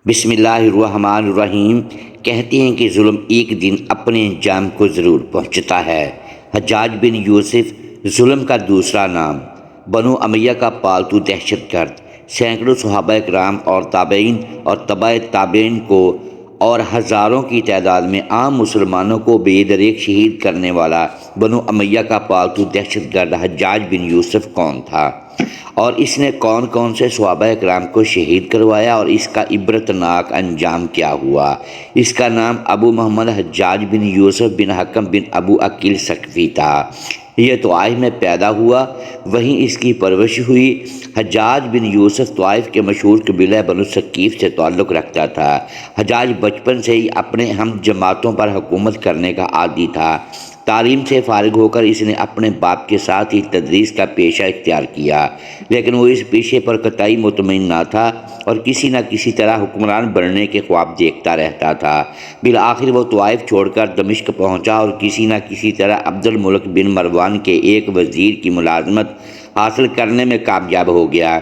بسم اللہ الرحمن الرحیم۔ کہتے ہیں کہ ظلم ایک دن اپنے انجام کو ضرور پہنچتا ہے۔ حجاج بن یوسف ظلم کا دوسرا نام۔ بنو امیہ کا پالتو دہشت گرد، سینکڑوں صحابہ کرام اور تابعین اور تبع تابعین کو اور ہزاروں کی تعداد میں عام مسلمانوں کو بے دریغ شہید کرنے والا بنو امیہ کا پالتو دہشت گرد حجاج بن یوسف کون تھا، اور اس نے کون کون سے صحابہ کرام کو شہید کروایا، اور اس کا عبرتناک انجام کیا ہوا۔ اس کا نام ابو محمد حجاج بن یوسف بن حکم بن ابو عقیل ثقفی تھا۔ یہ طائف میں پیدا ہوا، وہیں اس کی پرورش ہوئی۔ حجاج بن یوسف طائف کے مشہور قبیلہ بنو ثقیف سے تعلق رکھتا تھا۔ حجاج بچپن سے ہی اپنے ہم جماعتوں پر حکومت کرنے کا عادی تھا۔ تعلیم سے فارغ ہو کر اس نے اپنے باپ کے ساتھ ہی تدریس کا پیشہ اختیار کیا، لیکن وہ اس پیشے پر قطعی مطمئن نہ تھا اور کسی نہ کسی طرح حکمران بننے کے خواب دیکھتا رہتا تھا۔ بالآخر وہ طائف چھوڑ کر دمشق پہنچا اور کسی نہ کسی طرح عبد الملک بن مروان کے ایک وزیر کی ملازمت حاصل کرنے میں کامیاب ہو گیا۔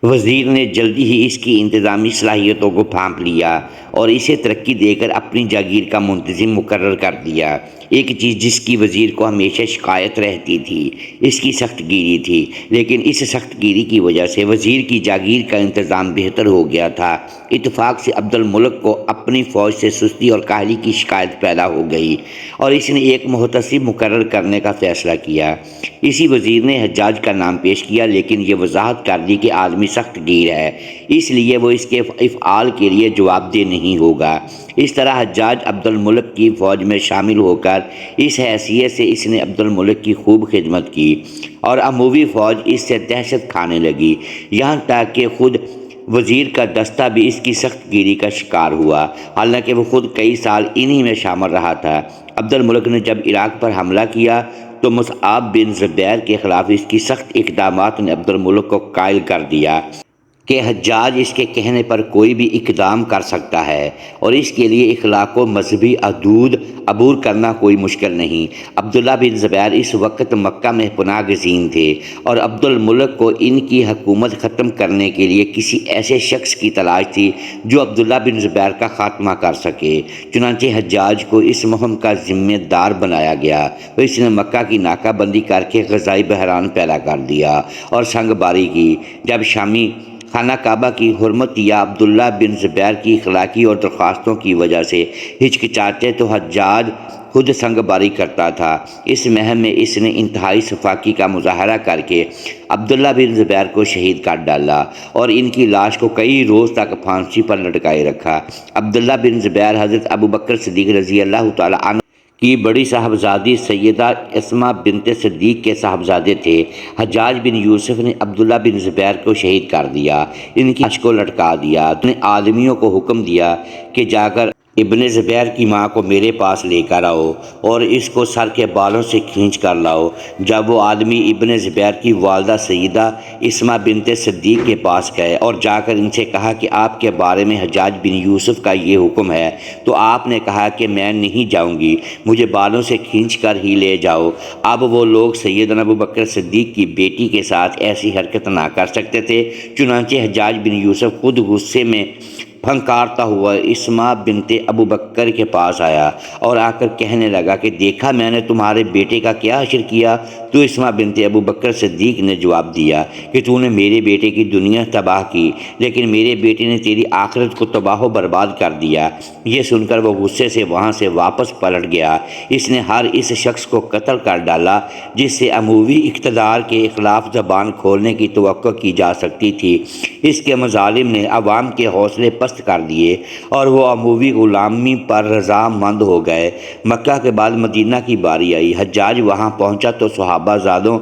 وزیر نے جلدی ہی اس کی انتظامی صلاحیتوں کو بھانپ لیا اور اسے ترقی دے کر اپنی جاگیر کا منتظم مقرر کر دیا۔ ایک چیز جس کی وزیر کو ہمیشہ شکایت رہتی تھی، اس کی سخت گیری تھی، لیکن اس سخت گیری کی وجہ سے وزیر کی جاگیر کا انتظام بہتر ہو گیا تھا۔ اتفاق سے عبد الملک کو اپنی فوج سے سستی اور کاہلی کی شکایت پیدا ہو گئی اور اس نے ایک محتسب مقرر کرنے کا فیصلہ کیا۔ اسی وزیر نے حجاج کا نام پیش کیا، لیکن یہ وضاحت کر دی کہ آدمی سخت گیر ہے، اس لیے وہ اس کے افعال کے لیے جواب دہ نہیں ہوگا۔ اس طرح حجاج عبد الملک کی فوج میں شامل ہو کر اس حیثیت سے اس نے عبد الملک کی خوب خدمت کی اور اموی فوج اس سے دہشت کھانے لگی، یہاں تک کہ خود وزیر کا دستہ بھی اس کی سخت گیری کا شکار ہوا، حالانکہ وہ خود کئی سال انہی میں شامل رہا تھا۔ عبد الملک نے جب عراق پر حملہ کیا تو مصعب بن زبیر کے خلاف اس کی سخت اقدامات نے عبد الملک کو قائل کر دیا کہ حجاج اس کے کہنے پر کوئی بھی اقدام کر سکتا ہے اور اس کے لیے اخلاق و مذہبی حدود عبور کرنا کوئی مشکل نہیں۔ عبداللہ بن زبیر اس وقت مکہ میں پناہ گزین تھے اور عبد الملک کو ان کی حکومت ختم کرنے کے لیے کسی ایسے شخص کی تلاش تھی جو عبداللہ بن زبیر کا خاتمہ کر سکے۔ چنانچہ حجاج کو اس مہم کا ذمہ دار بنایا گیا۔ اس نے مکہ کی ناکہ بندی کر کے غذائی بحران پیدا کر دیا اور سنگ باری کی۔ جب شامی خانہ کعبہ کی حرمت یا عبداللہ بن زبیر کی اخلاقی اور درخواستوں کی وجہ سے ہچکچاتے تو حجاج خود سنگ باری کرتا تھا۔ اس مہم میں اس نے انتہائی صفاقی کا مظاہرہ کر کے عبداللہ بن زبیر کو شہید کر ڈالا اور ان کی لاش کو کئی روز تک پھانسی پر لٹکائے رکھا۔ عبداللہ بن زبیر حضرت ابوبکر صدیق رضی اللہ تعالی عنہ کی بڑی صاحبزادی سیدہ اسماء بنت صدیق کے صاحبزادے تھے۔ حجاج بن یوسف نے عبداللہ بن زبیر کو شہید کر دیا، ان کی لاش کو لٹکا دیا۔ تو نے آدمیوں کو حکم دیا کہ جا کر ابن زبیر کی ماں کو میرے پاس لے کر آؤ اور اس کو سر کے بالوں سے کھینچ کر لاؤ۔ جب وہ آدمی ابن زبیر کی والدہ سیدہ اسماء بنت صدیق کے پاس گئے اور جا کر ان سے کہا کہ آپ کے بارے میں حجاج بن یوسف کا یہ حکم ہے، تو آپ نے کہا کہ میں نہیں جاؤں گی، مجھے بالوں سے کھینچ کر ہی لے جاؤ۔ اب وہ لوگ سیدنا ابوبکر صدیق کی بیٹی کے ساتھ ایسی حرکت نہ کر سکتے تھے، چنانچہ حجاج بن یوسف خود غصے میں پھنکارتا ہوا اسماء بنت ابوبکر کے پاس آیا اور آ کر کہنے لگا کہ دیکھا میں نے تمہارے بیٹے کا کیا حشر کیا۔ تو اسماء بنت ابوبکر صدیق نے جواب دیا کہ تو نے میرے بیٹے کی دنیا تباہ کی، لیکن میرے بیٹے نے تیری آخرت کو تباہ و برباد کر دیا۔ یہ سن کر وہ غصے سے وہاں سے واپس پلٹ گیا۔ اس نے ہر اس شخص کو قتل کر ڈالا جس سے اموی اقتدار کے خلاف زبان کھولنے کی توقع کی جا سکتی تھی۔ اس کے مظالم نے عوام کے حوصلے پست کر دیے اور وہ اموی غلامی پر رضامند ہو گئے۔ مکہ کے بعد مدینہ کی باری آئی۔ حجاج وہاں پہنچا تو صحابہ زادوں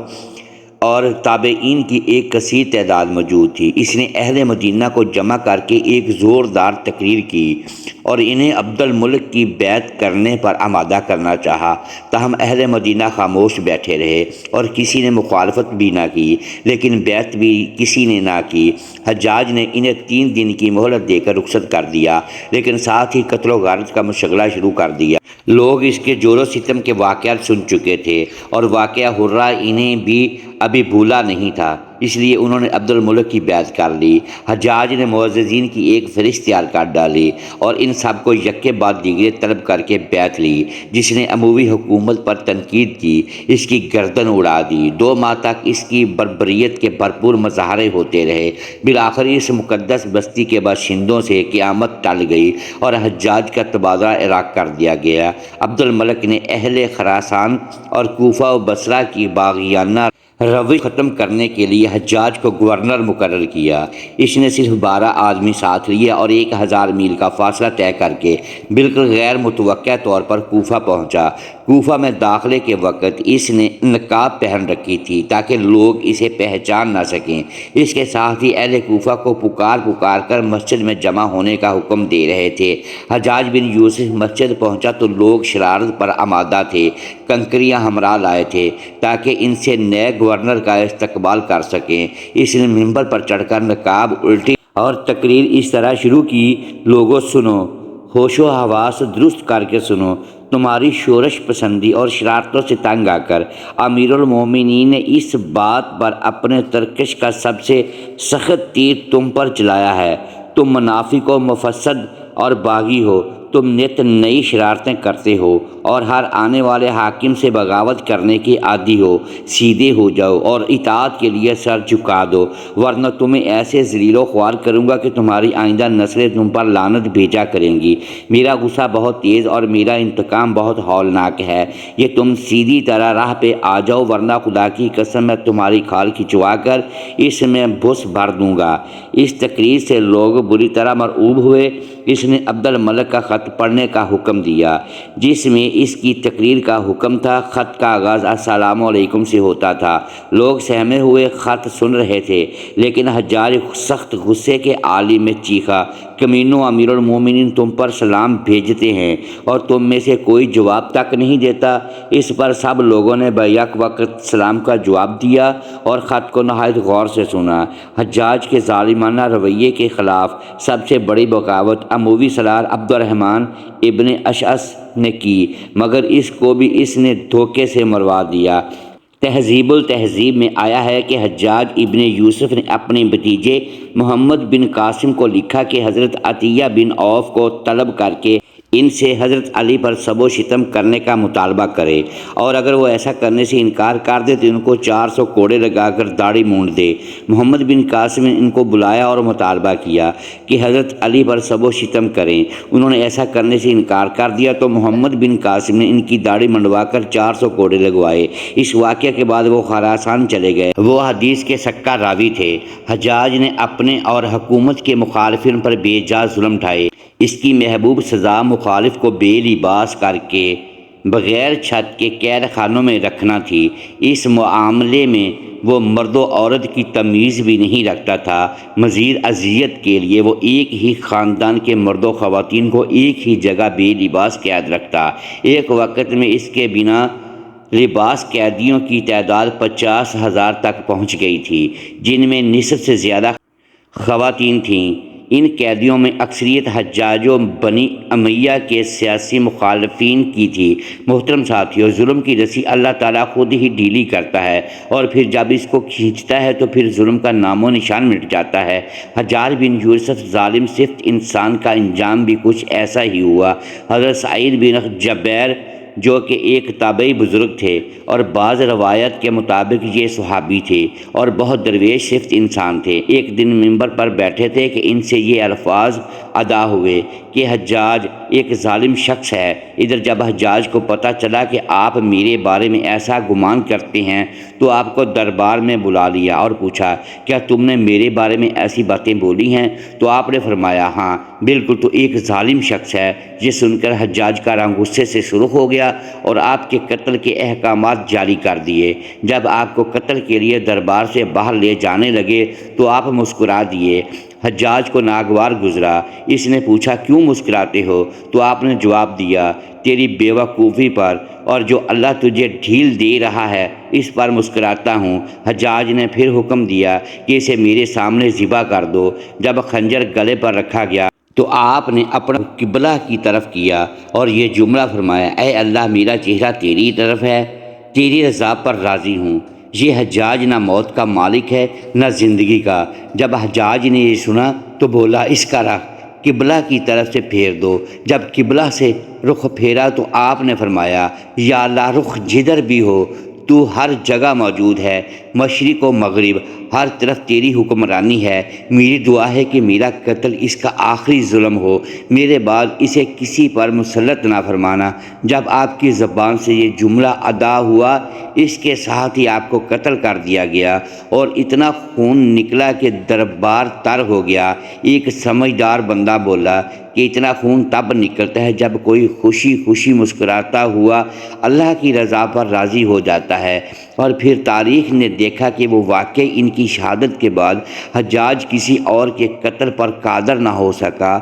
اور تابعین کی ایک کثیر تعداد موجود تھی۔ اس نے اہل مدینہ کو جمع کر کے ایک زوردار تقریر کی اور انہیں عبد الملک کی بیعت کرنے پر آمادہ کرنا چاہا، تاہم اہل مدینہ خاموش بیٹھے رہے اور کسی نے مخالفت بھی نہ کی، لیکن بیعت بھی کسی نے نہ کی۔ حجاج نے انہیں 3 دن کی مہلت دے کر رخصت کر دیا، لیکن ساتھ ہی قتل و غارت کا مشغلہ شروع کر دیا۔ لوگ اس کے جور و ستم کے واقعات سن چکے تھے اور واقعہ حرہ انہیں بھی ابھی بھولا نہیں تھا۔ اس لیے انہوں نے عبد الملک کی بیعت کر لی۔ حجاج نے معززین کی ایک فہرست تیار کر ڈالی اور ان سب کو یکے بعد دیگرے طلب کر کے بیعت لی۔ جس نے اموی حکومت پر تنقید کی اس کی گردن اڑا دی۔ 2 ماہ تک اس کی بربریت کے بھرپور مظاہرے ہوتے رہے۔ بالآخر اس مقدس بستی کے باشندوں سے قیامت ٹل گئی اور حجاج کا تبادلہ عراق کر دیا گیا۔ عبد الملک نے اہل خراسان اور کوفہ و بصرہ کی باغیانہ روش ختم کرنے کے لیے حجاج کو گورنر مقرر کیا۔ اس نے صرف 12 آدمی ساتھ لیے اور 1000 میل کا فاصلہ طے کر کے بالکل غیر متوقع طور پر کوفہ پہنچا۔ کوفہ میں داخلے کے وقت اس نے نقاب پہن رکھی تھی تاکہ لوگ اسے پہچان نہ سکیں۔ اس کے ساتھ ہی اہل کوفہ کو پکار کر مسجد میں جمع ہونے کا حکم دے رہے تھے۔ حجاج بن یوسف مسجد پہنچا تو لوگ شرارت پر آمادہ تھے، کنکریاں ہمراہ لائے تھے تاکہ ان سے نئے گورنر کا استقبال کر سکیں۔ اس نے منبر پر چڑھ کر نقاب الٹی اور تقریر اس طرح شروع کی: لوگو سنو، ہوش و حواس درست کر کے سنو، تمہاری شورش پسندی اور شرارتوں سے تنگ آ کر امیر المومنین نے اس بات پر اپنے ترکش کا سب سے سخت تیر تم پر چلایا ہے۔ تم منافق و مفسد اور باغی ہو، تم نت نئی شرارتیں کرتے ہو اور ہر آنے والے حاکم سے بغاوت کرنے کے عادی ہو۔ سیدھے ہو جاؤ اور اطاعت کے لیے سر جھکا دو، ورنہ تمہیں ایسے ذلیل و خوار کروں گا کہ تمہاری آئندہ نسلیں تم پر لعنت بھیجا کریں گی۔ میرا غصہ بہت تیز اور میرا انتقام بہت ہولناک ہے۔ یہ تم سیدھی طرح راہ پہ آ جاؤ ورنہ خدا کی قسم میں تمہاری کھال کھچوا کر اس میں بھس بھر دوں گا۔ اس تقریر سے لوگ بری طرح مرعوب ہوئے۔ اس نے عبد الملک کا خط پڑھنے کا حکم دیا جس میں اس کی تقریر کا حکم تھا۔ خط کا آغاز السلام علیکم سے ہوتا تھا۔ لوگ سہمے ہوئے خط سن رہے تھے، لیکن حجاج سخت غصے کے عالم میں چیخا: کمینوں، امیر المومنین تم پر سلام بھیجتے ہیں اور تم میں سے کوئی جواب تک نہیں دیتا۔ اس پر سب لوگوں نے بیک وقت سلام کا جواب دیا اور خط کو نہایت غور سے سنا۔ حجاج کے ظالمانہ رویے کے خلاف سب سے بڑی بغاوت اموی سالار عبد الرحمن ابن اشعث نے کی، مگر اس کو بھی اس نے دھوکے سے مروا دیا۔ تہذیب التہذیب میں آیا ہے کہ حجاج ابن یوسف نے اپنے بھتیجے محمد بن قاسم کو لکھا کہ حضرت عطیہ بن عوف کو طلب کر کے ان سے حضرت علی پر سب و شتم کرنے کا مطالبہ کرے، اور اگر وہ ایسا کرنے سے انکار کر دے تو ان کو 400 کوڑے لگا کر داڑھی مونڈ دے۔ محمد بن قاسم نے ان کو بلایا اور مطالبہ کیا کہ حضرت علی پر سب و شتم کریں۔ انہوں نے ایسا کرنے سے انکار کر دیا تو محمد بن قاسم نے ان کی داڑھی منڈوا کر 400 کوڑے لگوائے۔ اس واقعہ کے بعد وہ خراسان چلے گئے۔ وہ حدیث کے سکہ راوی تھے۔ حجاج نے اپنے اور حکومت کے مخالفین پر بے جا ظلم ڈھائے۔ اس کی محبوب سزا مخالف کو بے لباس کر کے بغیر چھت کے قید خانوں میں رکھنا تھی۔ اس معاملے میں وہ مرد و عورت کی تمیز بھی نہیں رکھتا تھا۔ مزید اذیت کے لیے وہ ایک ہی خاندان کے مرد و خواتین کو ایک ہی جگہ بے لباس قید رکھتا۔ ایک وقت میں اس کے بنا لباس قیدیوں کی تعداد 50,000 تک پہنچ گئی تھی، جن میں نصف سے زیادہ خواتین تھیں۔ ان قیدیوں میں اکثریت حجاج و بنی امیہ کے سیاسی مخالفین کی تھی۔ محترم ساتھیو، ظلم کی رسی اللہ تعالیٰ خود ہی ڈھیلی کرتا ہے اور پھر جب اس کو کھینچتا ہے تو پھر ظلم کا نام و نشان مٹ جاتا ہے۔ حجاج بن یوسف ظالم صفت انسان کا انجام بھی کچھ ایسا ہی ہوا۔ حضرت سعید بن جبیر جو کہ ایک تابعی بزرگ تھے اور بعض روایت کے مطابق یہ صحابی تھے اور بہت درویش صفت انسان تھے، ایک دن منبر پر بیٹھے تھے کہ ان سے یہ الفاظ ادا ہوئے کہ حجاج ایک ظالم شخص ہے۔ ادھر جب حجاج کو پتہ چلا کہ آپ میرے بارے میں ایسا گمان کرتے ہیں تو آپ کو دربار میں بلا لیا اور پوچھا، کیا تم نے میرے بارے میں ایسی باتیں بولی ہیں؟ تو آپ نے فرمایا، ہاں بالکل، تو ایک ظالم شخص ہے۔ یہ سن کر حجاج کا رنگ غصے سے سرخ ہو گیا اور آپ کے قتل کے احکامات جاری کر دیے۔ جب آپ کو قتل کے لیے دربار سے باہر لے جانے لگے تو آپ مسکرا دیے۔ حجاج کو ناگوار گزرا۔ اس نے پوچھا، کیوں مسکراتے ہو؟ تو آپ نے جواب دیا، تیری بیوقوفی پر اور جو اللہ تجھے ڈھیل دے رہا ہے اس پر مسکراتا ہوں۔ حجاج نے پھر حکم دیا کہ اسے میرے سامنے ذبح کر دو۔ جب خنجر گلے پر رکھا گیا تو آپ نے اپنا قبلہ کی طرف کیا اور یہ جملہ فرمایا، اے اللہ، میرا چہرہ تیری طرف ہے، تیری رضا پر راضی ہوں۔ یہ حجاج نہ موت کا مالک ہے نہ زندگی کا۔ جب حجاج نے یہ سنا تو بولا، اس کا رخ قبلہ کی طرف سے پھیر دو۔ جب قبلہ سے رخ پھیرا تو آپ نے فرمایا، یا اللہ، رخ جدھر بھی ہو تو ہر جگہ موجود ہے، مشرق و مغرب، ہر طرف تیری حکمرانی ہے۔ میری دعا ہے کہ میرا قتل اس کا آخری ظلم ہو، میرے بعد اسے کسی پر مسلط نہ فرمانا۔ جب آپ کی زبان سے یہ جملہ ادا ہوا، اس کے ساتھ ہی آپ کو قتل کر دیا گیا اور اتنا خون نکلا کہ دربار تر ہو گیا۔ ایک سمجھدار بندہ بولا کہ اتنا خون تب نکلتا ہے جب کوئی خوشی خوشی مسکراتا ہوا اللہ کی رضا پر راضی ہو جاتا ہے۔ اور پھر تاریخ نے دیکھا کہ وہ واقعی ان کی شہادت کے بعد حجاج کسی اور کے قتل پر قادر نہ ہو سکا،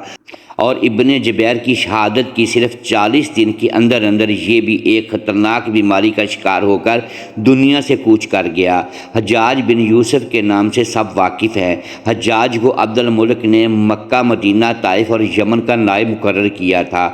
اور ابن جبیر کی شہادت کی صرف 40 دن کے اندر اندر یہ بھی ایک خطرناک بیماری کا شکار ہو کر دنیا سے کوچ کر گیا۔ حجاج بن یوسف کے نام سے سب واقف ہیں۔ حجاج کو عبد الملک نے مکہ، مدینہ، طائف اور یمن کا نائب مقرر کیا تھا،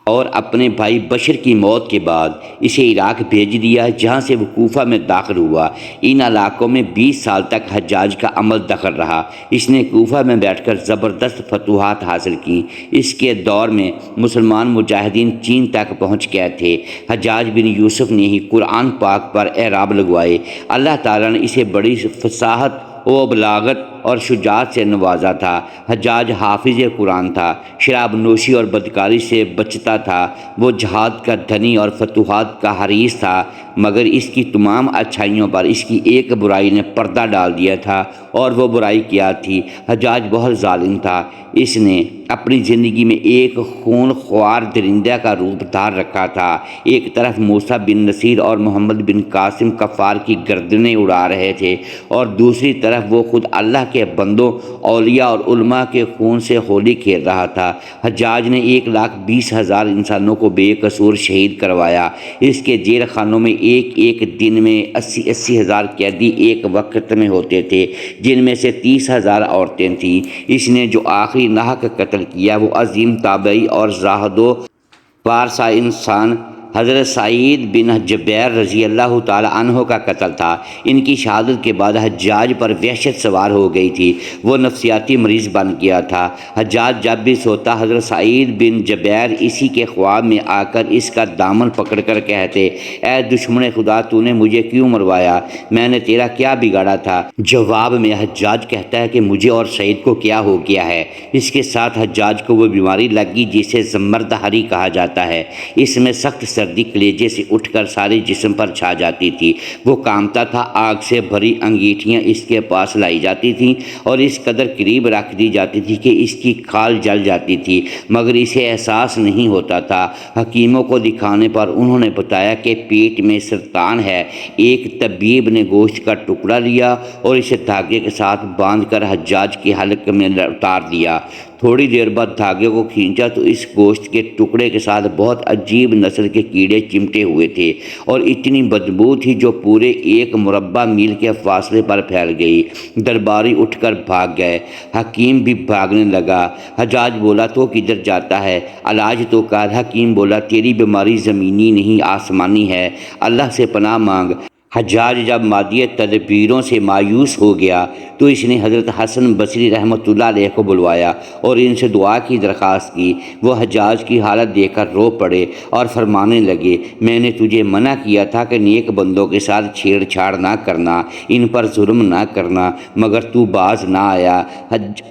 اور اپنے بھائی بشر کی موت کے بعد اسے عراق بھیج دیا، جہاں سے وہ کوفہ میں داخل ہوا۔ ان علاقوں میں 20 سال تک حجاج کا عمل دخل رہا۔ اس نے کوفہ میں بیٹھ کر زبردست فتوحات حاصل کیں۔ اس کے دور میں مسلمان مجاہدین چین تک پہنچ گئے تھے۔ حجاج بن یوسف نے ہی قرآن پاک پر اعراب لگوائے۔ اللہ تعالیٰ نے اسے بڑی فصاحت و بلاغت اور شجاعت سے نوازا تھا۔ حجاج حافظ قرآن تھا، شراب نوشی اور بدکاری سے بچتا تھا۔ وہ جہاد کا دھنی اور فتوحات کا حریص تھا، مگر اس کی تمام اچھائیوں پر اس کی ایک برائی نے پردہ ڈال دیا تھا، اور وہ برائی کیا تھی؟ حجاج بہت ظالم تھا۔ اس نے اپنی زندگی میں ایک خون خوار درندہ کا روپ دھار رکھا تھا۔ ایک طرف موسیٰ بن نصیر اور محمد بن قاسم کفار کی گردنیں اڑا رہے تھے، اور دوسری طرف وہ خود اللہ کے بندوں، اولیاء اور علماء کے خون سے ہولی کھیل رہا تھا۔ حجاج نے 1,20,000 انسانوں کو بے قصور شہید کروایا۔ اس کے جیل خانوں میں ایک دن میں 80,000 قیدی ایک وقت میں ہوتے تھے، جن میں سے 30,000 عورتیں تھیں۔ اس نے جو آخری ناحق قتل کیا وہ عظیم تابعی اور زاہد و پارسا انسان حضرت سعید بن جبیر رضی اللہ تعالیٰ عنہ کا قتل تھا۔ ان کی شہادت کے بعد حجاج پر وحشت سوار ہو گئی تھی، وہ نفسیاتی مریض بن گیا تھا۔ حجاج جب بھی سوتا حضرت سعید بن جبیر اسی کے خواب میں آ کر اس کا دامن پکڑ کر کہتے، اے دشمن خدا، تو نے مجھے کیوں مروایا؟ میں نے تیرا کیا بگاڑا تھا؟ جواب میں حجاج کہتا ہے کہ مجھے اور سعید کو کیا ہو گیا ہے؟ اس کے ساتھ حجاج کو وہ بیماری لگی جسے زمردہری کہا جاتا ہے۔ اس میں سخت سردی کلیجے سے اٹھ کر سارے جسم پر چھا جاتی تھی۔ وہ کانپتا تھا، آگ سے بھری انگیٹھیاں اس کے پاس لائی جاتی تھیں اور اس قدر قریب رکھ دی جاتی تھی کہ اس کی کھال جل جاتی تھی، مگر اسے احساس نہیں ہوتا تھا۔ حکیموں کو دکھانے پر انہوں نے بتایا کہ پیٹ میں سرطان ہے۔ ایک طبیب نے گوشت کا ٹکڑا لیا اور اسے دھاگے کے ساتھ باندھ کر حجاج کے حلق میں اتار دیا۔ تھوڑی دیر بعد دھاگے کو کھینچا تو اس گوشت کے ٹکڑے کے ساتھ بہت عجیب نسل کے کیڑے چمٹے ہوئے تھے، اور اتنی بدبو تھی جو پورے 1 مربع میل کے فاصلے پر پھیل گئی۔ درباری اٹھ کر بھاگ گئے، حکیم بھی بھاگنے لگا۔ حجاج بولا، تو کدھر جاتا ہے؟ علاج تو کر۔ حکیم بولا، تیری بیماری زمینی نہیں آسمانی ہے، اللہ سے پناہ مانگ۔ حجاج جب مادی تدبیروں سے مایوس ہو گیا تو اس نے حضرت حسن بصری رحمۃ اللہ علیہ کو بلوایا اور ان سے دعا کی درخواست کی۔ وہ حجاج کی حالت دیکھ کر رو پڑے اور فرمانے لگے، میں نے تجھے منع کیا تھا کہ نیک بندوں کے ساتھ چھیڑ چھاڑ نہ کرنا، ان پر ظلم نہ کرنا، مگر تو باز نہ آیا۔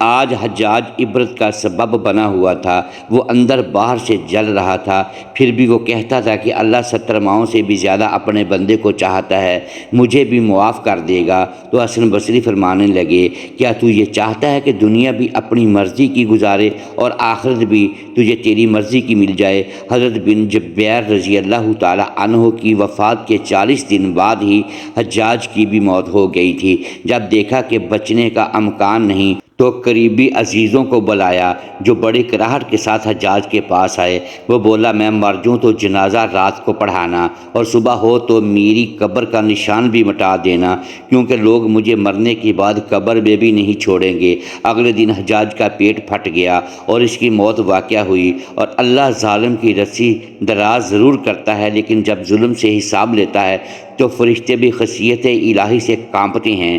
آج حجاج عبرت کا سبب بنا ہوا تھا، وہ اندر باہر سے جل رہا تھا، پھر بھی وہ کہتا تھا کہ اللہ 70 ماؤں سے بھی زیادہ اپنے بندے کو چاہتا ہے، مجھے بھی معاف کر دے گا۔ تو حسن بصری فرمانے لگے، کیا تو یہ چاہتا ہے کہ دنیا بھی اپنی مرضی کی گزارے اور آخرت بھی تجھے تیری مرضی کی مل جائے؟ حضرت بن جبیر رضی اللہ تعالی عنہ کی وفات کے 40 دن بعد ہی حجاج کی بھی موت ہو گئی تھی۔ جب دیکھا کہ بچنے کا امکان نہیں تو قریبی عزیزوں کو بلایا جو بڑی کراہٹ کے ساتھ حجاج کے پاس آئے۔ وہ بولا میں مر جوں تو جنازہ رات کو پڑھانا اور صبح ہو تو میری قبر کا نشان بھی مٹا دینا، کیونکہ لوگ مجھے مرنے کے بعد قبر میں بھی نہیں چھوڑیں گے۔ اگلے دن حجاج کا پیٹ پھٹ گیا اور اس کی موت واقع ہوئی۔ اور اللہ ظالم کی رسی دراز ضرور کرتا ہے، لیکن جب ظلم سے حساب لیتا ہے تو فرشتے بھی خشیت الہی سے کانپتے ہیں،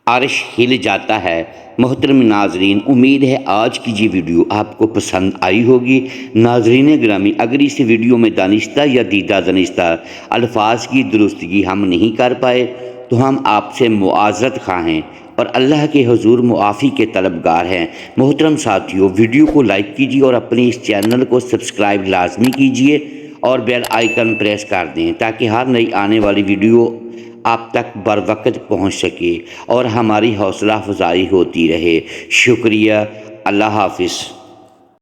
عرش ہل جاتا ہے۔ محترم ناظرین، امید ہے آج کی یہ ویڈیو آپ کو پسند آئی ہوگی۔ ناظرین گرامی، اگر اس ویڈیو میں دانستہ یا دیدہ دانستہ الفاظ کی درستگی ہم نہیں کر پائے تو ہم آپ سے معذرت خواہ ہیں اور اللہ کے حضور معافی کے طلبگار ہیں۔ محترم ساتھیوں، ویڈیو کو لائک کیجیے اور اپنے اس چینل کو سبسکرائب لازمی کیجیے اور بیل آئیکن پریس کر دیں تاکہ ہر نئی آنے والی ویڈیو آپ تک بر وقت پہنچ سکے اور ہماری حوصلہ افزائی ہوتی رہے۔ شکریہ، اللہ حافظ۔